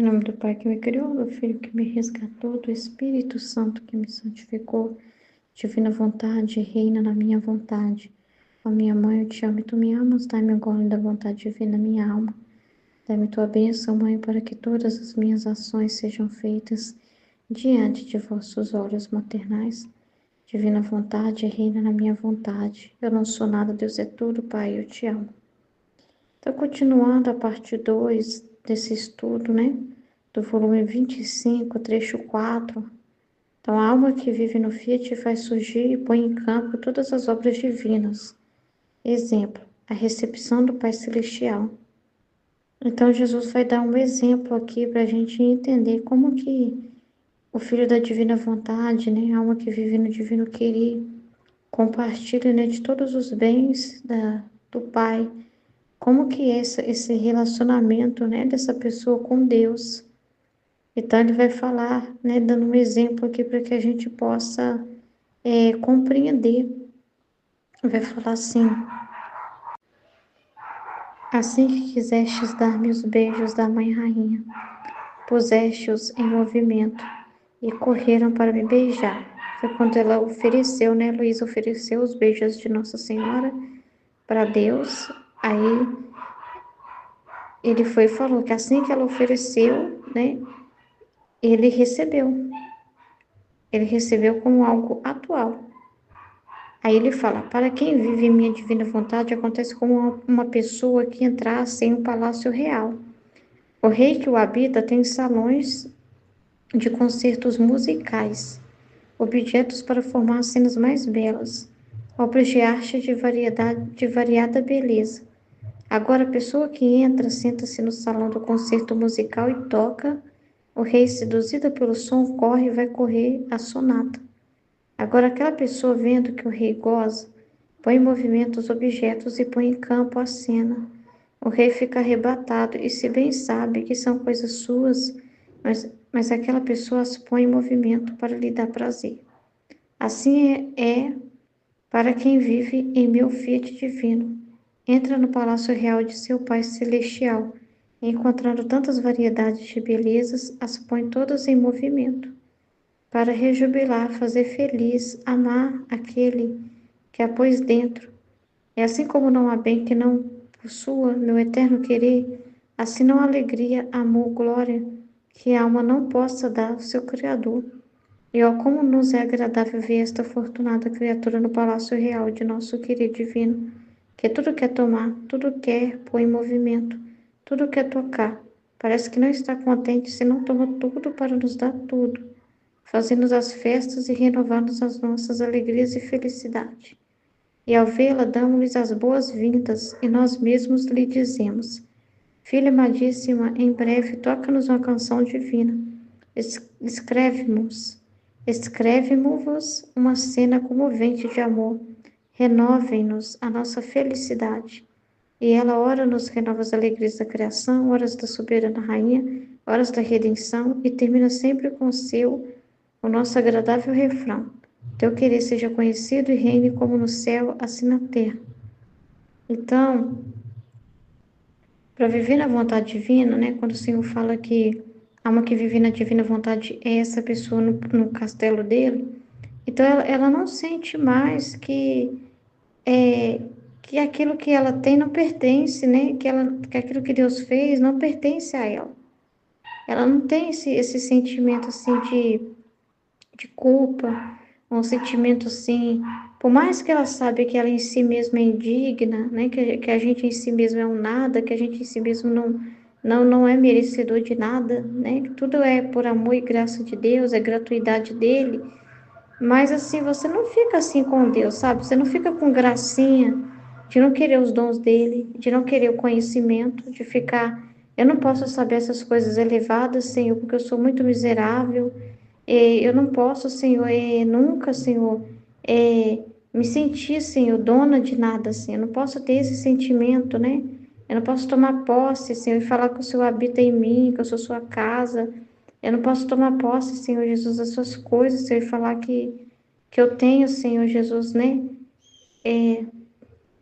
Em nome do Pai que me criou, do Filho que me resgatou, do Espírito Santo que me santificou, divina vontade, reina na minha vontade. Ó minha mãe, eu te amo e tu me amas, dai-me agora da vontade divina minha alma. Dai-me tua bênção, Mãe, para que todas as minhas ações sejam feitas diante de vossos olhos maternais. Divina vontade, reina na minha vontade. Eu não sou nada, Deus é tudo, Pai, eu te amo. Então, continuando a parte 2 desse estudo, né? Do volume 25, trecho 4. Então, a alma que vive no Fiat faz surgir e põe em campo todas as obras divinas. Exemplo, a recepção do Pai Celestial. Então, Jesus vai dar um exemplo aqui para a gente entender como que o Filho da Divina Vontade, né? A alma que vive no Divino Querer, compartilha, né, de todos os bens do Pai. Como que é esse relacionamento, né, dessa pessoa com Deus. Então, ele vai falar, né, dando um exemplo aqui para que a gente possa compreender. Vai falar assim: assim que quisestes dar-me os beijos da Mãe Rainha, puseste-os em movimento e correram para me beijar. Foi quando ela ofereceu, né, Luísa ofereceu os beijos de Nossa Senhora para Deus. Aí ele foi e falou que assim que ela ofereceu, né, ele recebeu. Ele recebeu como algo atual. Aí ele fala: para quem vive em minha divina vontade, acontece como uma pessoa que entrasse em um palácio real. O rei que o habita tem salões de concertos musicais, objetos para formar cenas mais belas, obras de arte de variada beleza. Agora, a pessoa que entra, senta-se no salão do concerto musical e toca. O rei, seduzida pelo som, corre e vai correr a sonata. Agora, aquela pessoa, vendo que o rei goza, põe em movimento os objetos e põe em campo a cena. O rei fica arrebatado e, se bem sabe que são coisas suas, mas aquela pessoa as põe em movimento para lhe dar prazer. Assim é para quem vive em meu fiat divino. Entra no palácio real de seu Pai Celestial, e, encontrando tantas variedades de belezas, as põe todas em movimento para rejubilar, fazer feliz, amar aquele que a pôs dentro. E assim como não há bem que não possua meu eterno querer, assim não há alegria, amor, glória que a alma não possa dar ao seu Criador. E ó, como nos é agradável ver esta afortunada criatura no palácio real de nosso querido divino, que tudo quer tomar, tudo quer pôr em movimento, tudo quer tocar. Parece que não está contente se não toma tudo para nos dar tudo, fazendo as festas e renovando as nossas alegrias e felicidade. E ao vê-la, damos-lhes as boas-vindas e nós mesmos lhe dizemos: Filha amadíssima, em breve toca-nos uma canção divina. Escreve-mo-vos uma cena comovente de amor. Renovem-nos a nossa felicidade. E ela ora nos renova as alegrias da criação, horas da soberana rainha, horas da redenção, e termina sempre com o nosso agradável refrão: Teu querer seja conhecido e reine como no céu, assim na terra. Então, para viver na vontade divina, né? Quando o Senhor fala que a alma que vive na divina vontade é essa pessoa no castelo dele, então ela não sente mais é, que aquilo que ela tem não pertence, né? Que aquilo que Deus fez não pertence a ela. Ela não tem esse sentimento assim de culpa, um sentimento assim, por mais que ela sabe que ela em si mesma é indigna, né, que a gente em si mesmo é um nada, que a gente em si mesmo não é merecedor de nada, né, que tudo é por amor e graça de Deus, é gratuidade dele, mas assim, você não fica assim com Deus, sabe? Você não fica com gracinha de não querer os dons dele, de não querer o conhecimento, de ficar, eu não posso saber essas coisas elevadas, Senhor, porque eu sou muito miserável, eu não posso, Senhor, nunca, Senhor, me sentir, Senhor, dona de nada, Senhor. Eu não posso ter esse sentimento, né? Eu não posso tomar posse, Senhor, e falar que o Senhor habita em mim, que eu sou sua casa. Eu não posso tomar posse, Senhor Jesus, das suas coisas, Senhor, e falar que eu tenho, Senhor Jesus, né?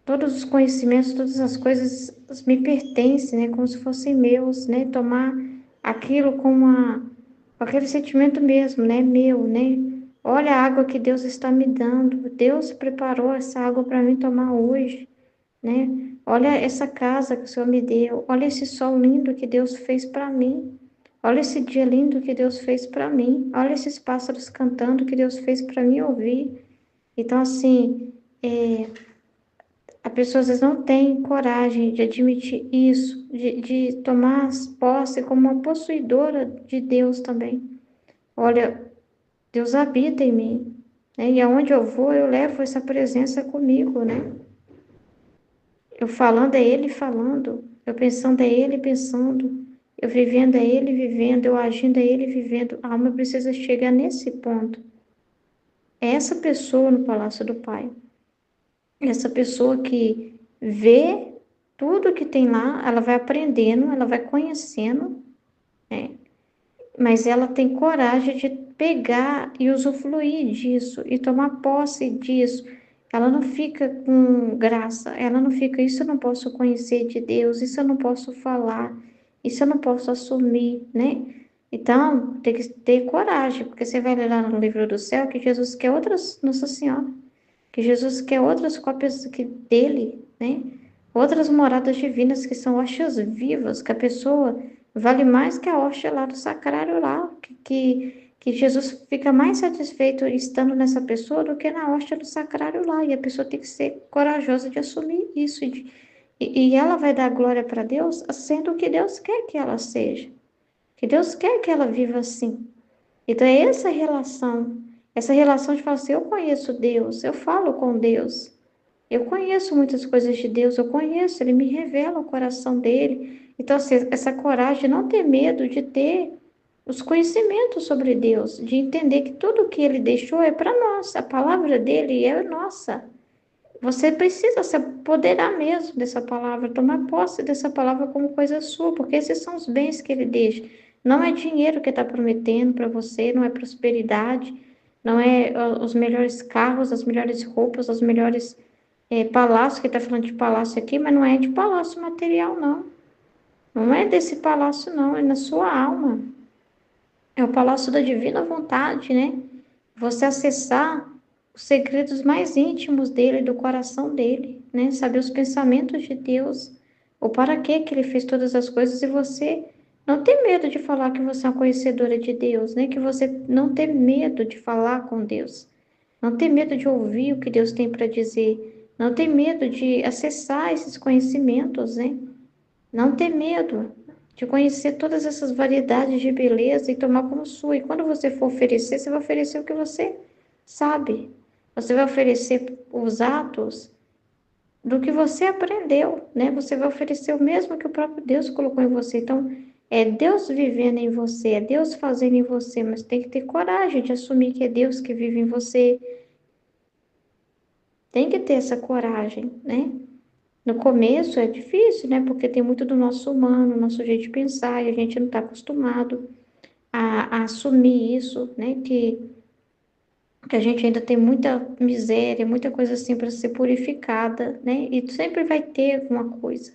Todos os conhecimentos, todas as coisas me pertencem, né? Como se fossem meus, né? Tomar aquilo com aquele sentimento mesmo, né? Meu, né? Olha a água que Deus está me dando. Deus preparou essa água para mim tomar hoje, né? Olha essa casa que o Senhor me deu. Olha esse sol lindo que Deus fez para mim. Olha esse dia lindo que Deus fez para mim. Olha esses pássaros cantando que Deus fez para mim ouvir. Então, assim, a pessoa às vezes não tem coragem de admitir isso, de tomar posse como uma possuidora de Deus também. Olha, Deus habita em mim, né? E aonde eu vou, eu levo essa presença comigo, né? Eu falando é Ele falando, eu pensando é Ele pensando, eu vivendo é Ele vivendo, eu agindo é Ele vivendo. A alma precisa chegar nesse ponto. É essa pessoa no palácio do Pai. Essa pessoa que vê tudo que tem lá, ela vai aprendendo, ela vai conhecendo, né? Mas ela tem coragem de pegar e usufruir disso e tomar posse disso. Ela não fica com graça, ela não fica, isso eu não posso conhecer de Deus, isso eu não posso falar, isso eu não posso assumir, né? Então, tem que ter coragem, porque você vai ler lá no livro do céu que Jesus quer outras, Nossa Senhora, que Jesus quer outras cópias dele, né? Outras moradas divinas que são hóstias vivas, que a pessoa vale mais que a hóstia lá do sacrário lá, que Jesus fica mais satisfeito estando nessa pessoa do que na hóstia do sacrário lá, e a pessoa tem que ser corajosa de assumir isso, e ela vai dar glória para Deus sendo o que Deus quer que ela seja, que Deus quer que ela viva assim. Então, é essa relação de falar assim, eu conheço Deus, eu falo com Deus, eu conheço muitas coisas de Deus, eu conheço, Ele me revela o coração dele. Então, assim, essa coragem de não ter medo de ter os conhecimentos sobre Deus, de entender que tudo que Ele deixou é para nós, a palavra dele é nossa. Você precisa se apoderar mesmo dessa palavra, tomar posse dessa palavra como coisa sua, porque esses são os bens que Ele deixa. Não é dinheiro que está prometendo para você, não é prosperidade, não é os melhores carros, as melhores roupas, os melhores palácios, que está falando de palácio aqui, mas não é de palácio material, não. Não é desse palácio, não, é na sua alma. É o palácio da divina vontade, né? Você acessar os segredos mais íntimos dele, do coração dele, né? Saber os pensamentos de Deus, o para que ele fez todas as coisas, e você não ter medo de falar que você é uma conhecedora de Deus, né? Que você não ter medo de falar com Deus, não ter medo de ouvir o que Deus tem para dizer, não ter medo de acessar esses conhecimentos, né? Não ter medo de conhecer todas essas variedades de beleza e tomar como sua. E quando você for oferecer, você vai oferecer o que você sabe. Você vai oferecer os atos do que você aprendeu, né? Você vai oferecer o mesmo que o próprio Deus colocou em você. Então, é Deus vivendo em você, é Deus fazendo em você, mas tem que ter coragem de assumir que é Deus que vive em você. Tem que ter essa coragem, né? No começo é difícil, né? Porque tem muito do nosso humano, nosso jeito de pensar, e a gente não está acostumado a assumir isso, né? Que a gente ainda tem muita miséria, muita coisa assim para ser purificada, né? E sempre vai ter alguma coisa,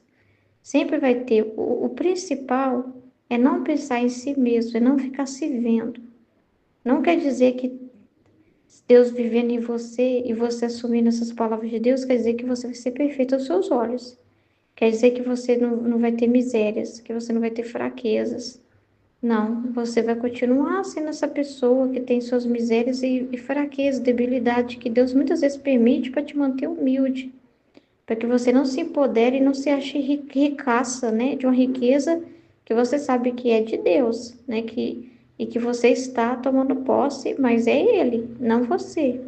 sempre vai ter. O principal é não pensar em si mesmo, é não ficar se vendo. Não quer dizer que Deus vivendo em você e você assumindo essas palavras de Deus, quer dizer que você vai ser perfeito aos seus olhos. Quer dizer que você não vai ter misérias, que você não vai ter fraquezas. Não, você vai continuar sendo essa pessoa que tem suas misérias e fraquezas, debilidade, que Deus muitas vezes permite para te manter humilde, para que você não se empodere e não se ache ricaça, né, de uma riqueza que você sabe que é de Deus, né, e que você está tomando posse, mas é Ele, não você,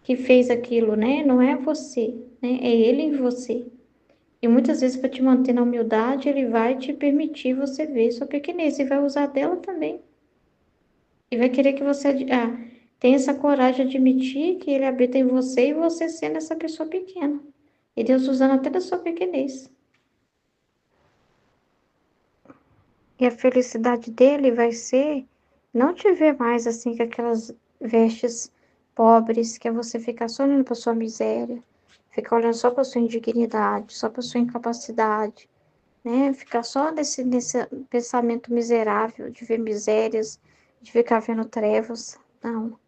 que fez aquilo, né, não é você, né, é Ele em você. E muitas vezes, para te manter na humildade, ele vai te permitir você ver sua pequenez e vai usar dela também. E vai querer que você tenha essa coragem de admitir que ele habita em você e você sendo essa pessoa pequena. E Deus usando até da sua pequenez. E a felicidade dele vai ser não te ver mais assim com aquelas vestes pobres, que é você ficar só olhando para sua miséria, ficar olhando só para sua indignidade, só para sua incapacidade. né? Ficar só nesse pensamento miserável, de ver misérias, de ficar vendo trevas. Não.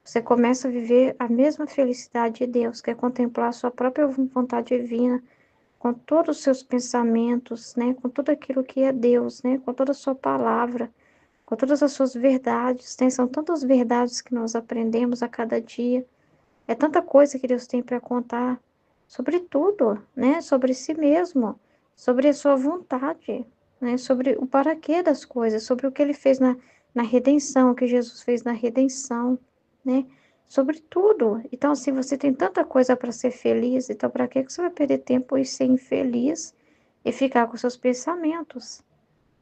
Você começa a viver a mesma felicidade de Deus, que é contemplar a sua própria vontade divina, com todos os seus pensamentos, né? Com tudo aquilo que é Deus, né? Com toda a sua palavra, com todas as suas verdades, né? São tantas verdades que nós aprendemos a cada dia. É tanta coisa que Deus tem para contar sobre tudo, né? Sobre si mesmo, sobre a sua vontade, né? Sobre o paraquê das coisas, sobre o que ele fez na redenção, o que Jesus fez na redenção, né? Sobre tudo. Então, assim, você tem tanta coisa para ser feliz, então para que você vai perder tempo e ser infeliz e ficar com seus pensamentos?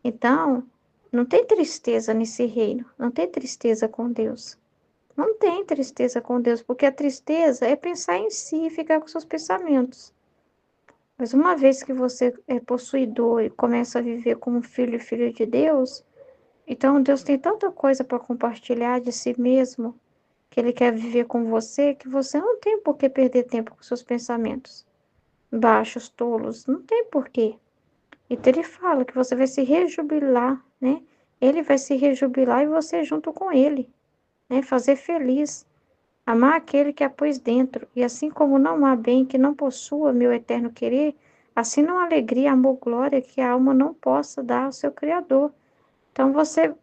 Então, não tem tristeza nesse reino, não tem tristeza com Deus. Não tem tristeza com Deus, porque a tristeza é pensar em si e ficar com seus pensamentos. Mas uma vez que você é possuidor e começa a viver como filho e filha de Deus, então Deus tem tanta coisa para compartilhar de si mesmo, que Ele quer viver com você, que você não tem por que perder tempo com seus pensamentos baixos, tolos, não tem por quê. Então Ele fala que você vai se rejubilar, né? Ele vai se rejubilar e você junto com Ele, né? Fazer feliz. Amar aquele que a pôs dentro, e assim como não há bem que não possua meu eterno querer, assim não há alegria, amor, glória que a alma não possa dar ao seu Criador.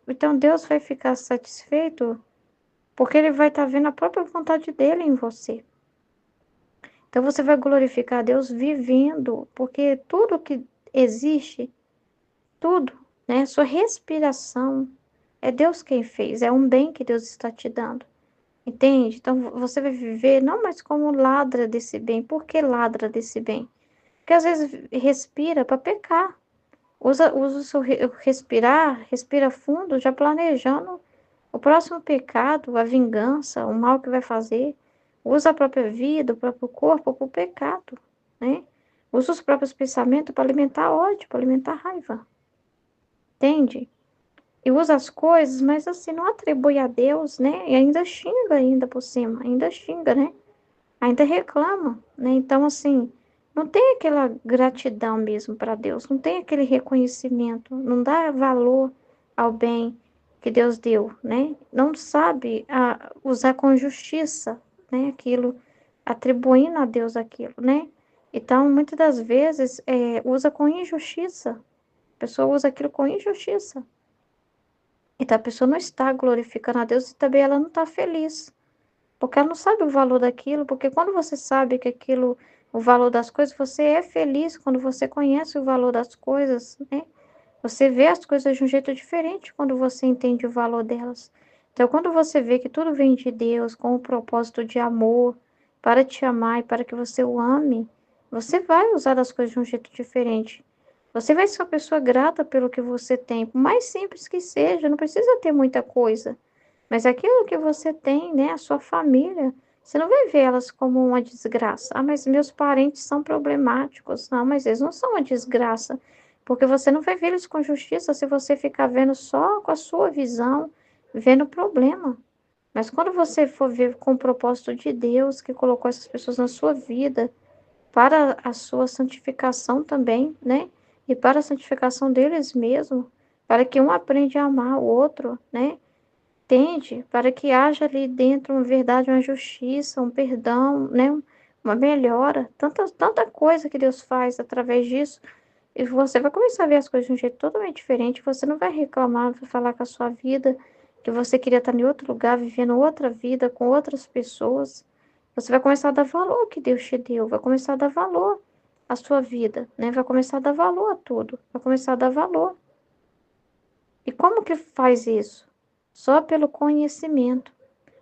Então Deus vai ficar satisfeito porque ele vai estar vendo a própria vontade dele em você. Então você vai glorificar a Deus vivendo, porque tudo que existe, tudo, né, sua respiração, é Deus quem fez, é um bem que Deus está te dando. Entende? Então você vai viver não mais como ladra desse bem. Por que ladra desse bem? Porque às vezes respira para pecar. Usa o seu respirar, respira fundo, já planejando o próximo pecado, a vingança, o mal que vai fazer. Usa a própria vida, o próprio corpo para o pecado, né? Usa os próprios pensamentos para alimentar ódio, para alimentar raiva. Entende? E usa as coisas, mas assim, não atribui a Deus, né? E ainda xinga ainda por cima, ainda xinga, né? Ainda reclama, né? Então, assim, não tem aquela gratidão mesmo para Deus, não tem aquele reconhecimento, não dá valor ao bem que Deus deu, né? Não sabe usar com justiça, né? Aquilo, atribuindo a Deus aquilo, né? Então, muitas das vezes, usa com injustiça. A pessoa usa aquilo com injustiça. Então, a pessoa não está glorificando a Deus e também ela não está feliz. Porque ela não sabe o valor daquilo, porque quando você sabe que aquilo, o valor das coisas, você é feliz quando você conhece o valor das coisas, né? Você vê as coisas de um jeito diferente quando você entende o valor delas. Então, quando você vê que tudo vem de Deus com o propósito de amor, para te amar e para que você o ame, você vai usar as coisas de um jeito diferente. Você vai ser uma pessoa grata pelo que você tem, por mais simples que seja, não precisa ter muita coisa. Mas aquilo que você tem, né, a sua família, você não vai ver elas como uma desgraça. Ah, mas meus parentes são problemáticos. Não, mas eles não são uma desgraça. Porque você não vai ver eles com justiça se você ficar vendo só com a sua visão, vendo o problema. Mas quando você for ver com o propósito de Deus, que colocou essas pessoas na sua vida, para a sua santificação também, né? E para a santificação deles mesmos, para que um aprenda a amar o outro, né? Entende? Para que haja ali dentro uma verdade, uma justiça, um perdão, né? Uma melhora. Tanta coisa que Deus faz através disso. E você vai começar a ver as coisas de um jeito totalmente diferente. Você não vai reclamar, vai falar com a sua vida, que você queria estar em outro lugar, vivendo outra vida, com outras pessoas. Você vai começar a dar valor ao que Deus te deu. Vai começar a dar valor à sua vida, né? Vai começar a dar valor a tudo. Vai começar a dar valor. E como que faz isso? Só pelo conhecimento,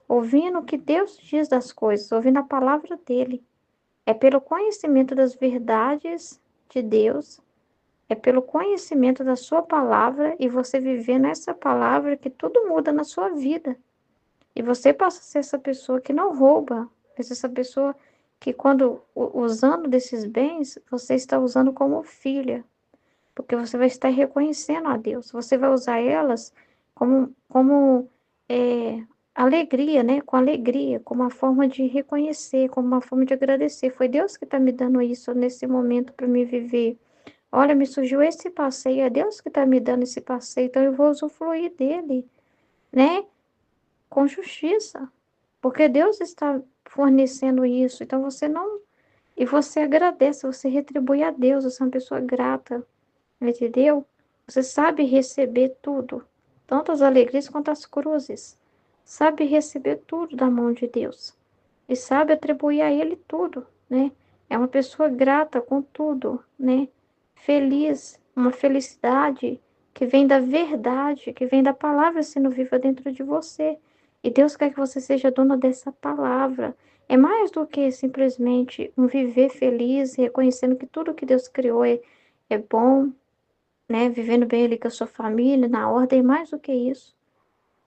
ouvindo o que Deus diz das coisas, ouvindo a palavra dele. É pelo conhecimento das verdades de Deus, é pelo conhecimento da sua palavra e você viver nessa palavra que tudo muda na sua vida. E você passa a ser essa pessoa que não rouba, mas essa pessoa que quando usando desses bens, você está usando como filha, porque você vai estar reconhecendo a Deus. Você vai usar elas como alegria, né? Com alegria, como uma forma de reconhecer, como uma forma de agradecer. Foi Deus que está me dando isso nesse momento para me viver Olha, me surgiu esse passeio, é Deus que está me dando esse passeio, então eu vou usufruir dele, né? Com justiça, porque Deus está fornecendo isso, então você não. E você agradece, você retribui a Deus, você é uma pessoa grata, entendeu? Você sabe receber tudo, tanto as alegrias quanto as cruzes. Sabe receber tudo da mão de Deus e sabe atribuir a Ele tudo, né? É uma pessoa grata com tudo, né? Feliz, uma felicidade que vem da verdade, que vem da palavra sendo viva dentro de você. E Deus quer que você seja dona dessa palavra. É mais do que simplesmente um viver feliz, reconhecendo que tudo que Deus criou é bom, né? Vivendo bem ali com a sua família, na ordem, é mais do que isso.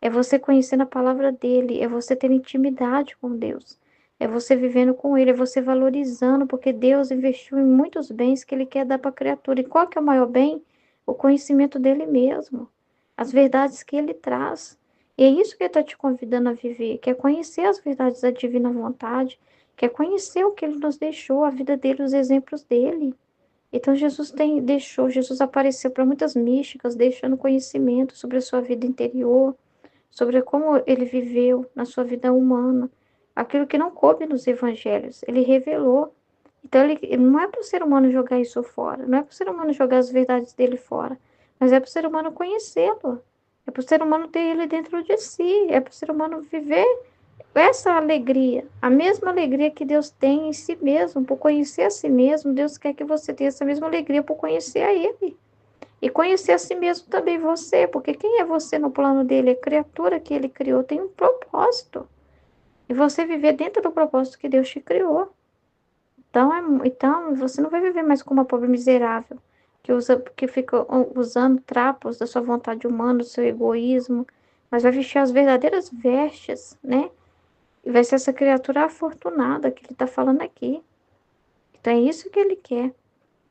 É você conhecendo a palavra dele, é você ter intimidade com Deus, é você vivendo com ele, é você valorizando, porque Deus investiu em muitos bens que ele quer dar para a criatura. E qual que é o maior bem? O conhecimento dele mesmo, as verdades que ele traz. E é isso que ele está te convidando a viver, quer conhecer as verdades da divina vontade, quer conhecer o que ele nos deixou, a vida dele, os exemplos dele. Então Jesus apareceu para muitas místicas, deixando conhecimento sobre a sua vida interior, sobre como ele viveu na sua vida humana, aquilo que não coube nos evangelhos, ele revelou. Então, ele não é para o ser humano jogar isso fora, não é para o ser humano jogar as verdades dele fora, mas é para o ser humano conhecê-lo, é para o ser humano ter ele dentro de si, é para o ser humano viver essa alegria, a mesma alegria que Deus tem em si mesmo, por conhecer a si mesmo. Deus quer que você tenha essa mesma alegria por conhecer a Ele. E conhecer a si mesmo também você, porque quem é você no plano dele? A criatura que ele criou tem um propósito. E você viver dentro do propósito que Deus te criou. Então você não vai viver mais como uma pobre miserável, que fica usando trapos da sua vontade humana, do seu egoísmo, mas vai vestir as verdadeiras vestes, né? E vai ser essa criatura afortunada que ele está falando aqui. Então é isso que ele quer.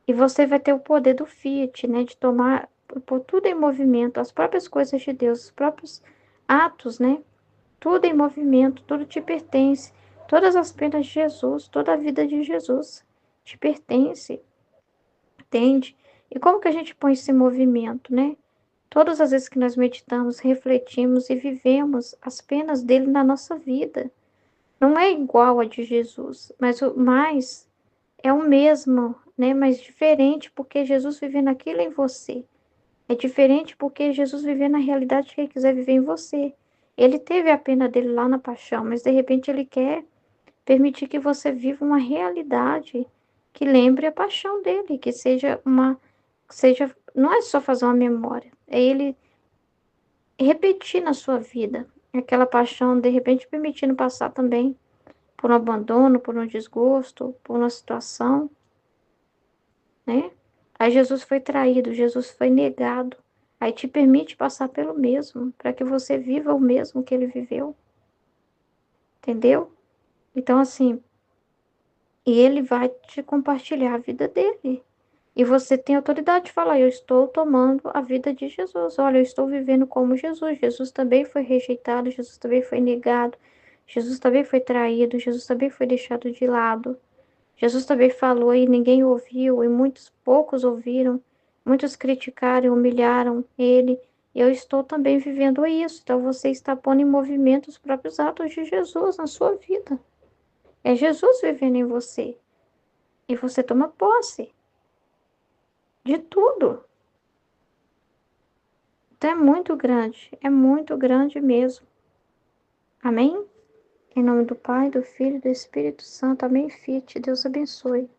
E você vai ter o poder do Fiat, né? De tomar, pôr tudo em movimento, as próprias coisas de Deus, os próprios atos, né? Tudo em movimento, tudo te pertence. Todas as penas de Jesus, toda a vida de Jesus te pertence, entende? E como que a gente põe esse movimento, né? Todas as vezes que nós meditamos, refletimos e vivemos as penas dele na nossa vida. Não é igual a de Jesus, mas é o mesmo, né? Mas diferente, porque Jesus vivendo aquilo em você. É diferente porque Jesus vivendo na realidade que ele quiser viver em você. Ele teve a pena dele lá na paixão, mas de repente ele quer permitir que você viva uma realidade que lembre a paixão dele, que seja, não é só fazer uma memória, é ele repetir na sua vida aquela paixão, de repente permitindo passar também por um abandono, por um desgosto, por uma situação, né? Aí Jesus foi traído, Jesus foi negado. Aí te permite passar pelo mesmo, para que você viva o mesmo que ele viveu, entendeu? Então, assim, e ele vai te compartilhar a vida dele. E você tem autoridade de falar: eu estou tomando a vida de Jesus. Olha, eu estou vivendo como Jesus. Jesus também foi rejeitado, Jesus também foi negado, Jesus também foi traído, Jesus também foi deixado de lado. Jesus também falou e ninguém ouviu, e muitos poucos ouviram, muitos criticaram, humilharam ele. Eu estou também vivendo isso. Então você está pondo em movimento os próprios atos de Jesus na sua vida. É Jesus vivendo em você. E você toma posse de tudo. Então é muito grande mesmo. Amém? Em nome do Pai, do Filho e do Espírito Santo. Amém, Fiat. Deus abençoe.